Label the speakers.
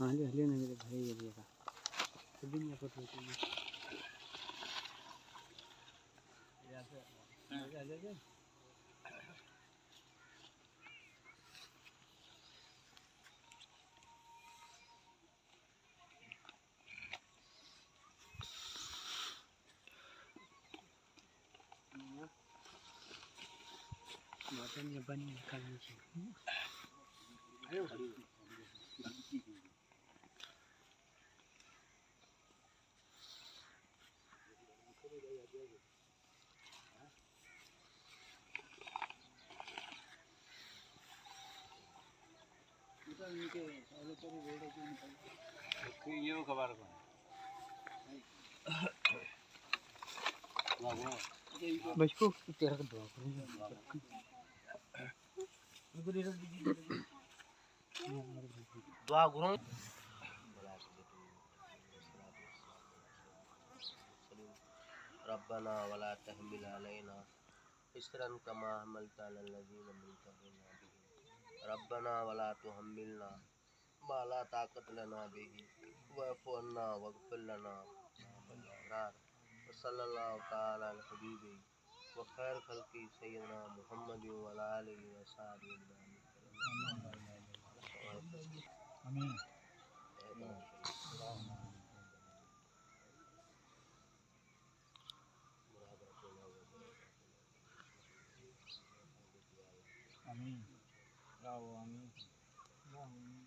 Speaker 1: हले हले ना मेरे भाई ये का दिन में फोटो खींचना ऐसे ऐसे मटन ये बन निकालनी चाहिए ये खबर को बचको तेरा का दुआ
Speaker 2: दुआ करो रब्बना वला तहमिल अलैना इस्रन कमा हमलता लल्लज़ीना मिन क़ब्लिना रब्बना वला तुहम्मिलना मा ला ताक़त लना बिही वअफ़ु अन्ना वग़फ़िर लना व सल्लल्लाहु तआला अला हबीबी व खैर खल्क़ी सय्यिदना मुहम्मद व अला आलिहि व अस्हाबिहि आमीन। आमीन। आमीन।